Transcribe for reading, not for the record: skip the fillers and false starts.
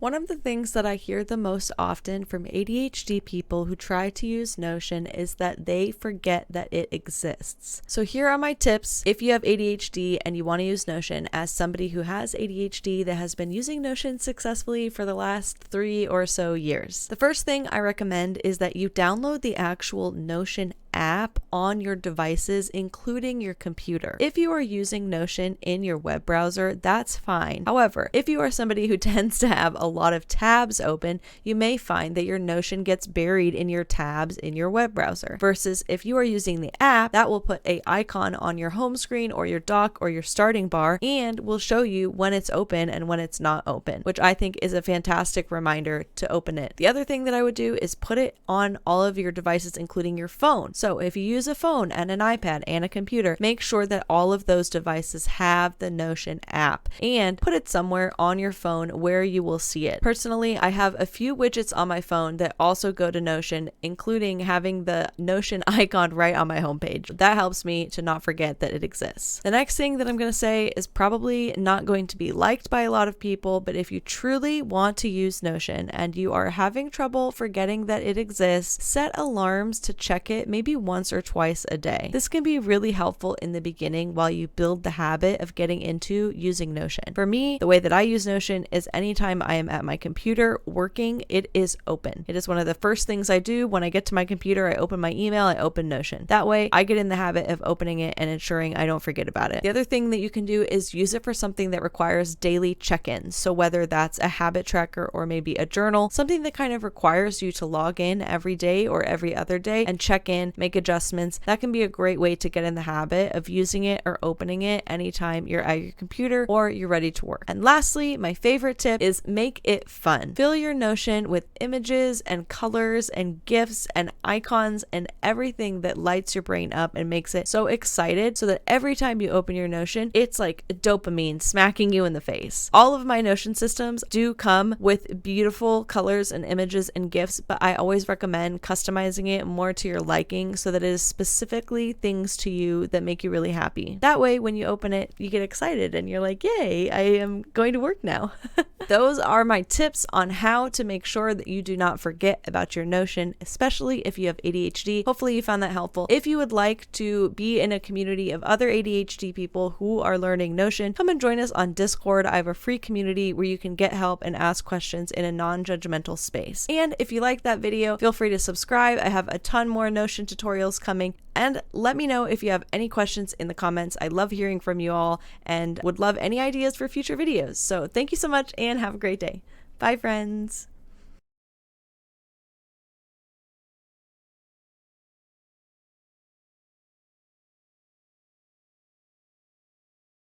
One of the things that I hear the most often from ADHD people who try to use Notion is that they forget that it exists. So here are my tips if you have ADHD and you want to use Notion as somebody who has ADHD that has been using Notion successfully for the last 3 or so years. The first thing I recommend is that you download the actual Notion app on your devices, including your computer. If you are using Notion in your web browser, that's fine. However, if you are somebody who tends to have a lot of tabs open, you may find that your Notion gets buried in your tabs in your web browser. Versus if you are using the app, that will put an icon on your home screen or your dock or your starting bar and will show you when it's open and when it's not open, which I think is a fantastic reminder to open it. The other thing that I would do is put it on all of your devices, including your phone. So if you use a phone and an iPad and a computer, make sure that all of those devices have the Notion app and put it somewhere on your phone where you will see it. Personally, I have a few widgets on my phone that also go to Notion, including having the Notion icon right on my homepage. That helps me to not forget that it exists. The next thing that I'm going to say is probably not going to be liked by a lot of people, but if you truly want to use Notion and you are having trouble forgetting that it exists, set alarms to check it maybe once or twice a day. This can be really helpful in the beginning while you build the habit of getting into using Notion. For me, the way that I use Notion is anytime I am at my computer working, it is open. It is one of the first things I do when I get to my computer. I open my email, I open Notion. That way I get in the habit of opening it and ensuring I don't forget about it. The other thing that you can do is use it for something that requires daily check-ins. So whether that's a habit tracker or maybe a journal, something that kind of requires you to log in every day or every other day and check in, make adjustments, that can be a great way to get in the habit of using it or opening it anytime you're at your computer or you're ready to work. And lastly, my favorite tip is make it fun. Fill your Notion with images and colors and GIFs and icons and everything that lights your brain up and makes it so excited so that every time you open your Notion, it's like dopamine smacking you in the face. All of my Notion systems do come with beautiful colors and images and GIFs, but I always recommend customizing it more to your liking so that it is specifically things to you that make you really happy. That way, when you open it, you get excited and you're like, yay, I am going to work now. Those are my tips on how to make sure that you do not forget about your Notion, especially if you have ADHD. Hopefully you found that helpful. If you would like to be in a community of other ADHD people who are learning Notion, come and join us on Discord. I have a free community where you can get help and ask questions in a non-judgmental space. And if you like that video, feel free to subscribe. I have a ton more Notion tutorials coming. And let me know if you have any questions in the comments. I love hearing from you all and would love any ideas for future videos. So thank you so much and have a great day. Bye, friends.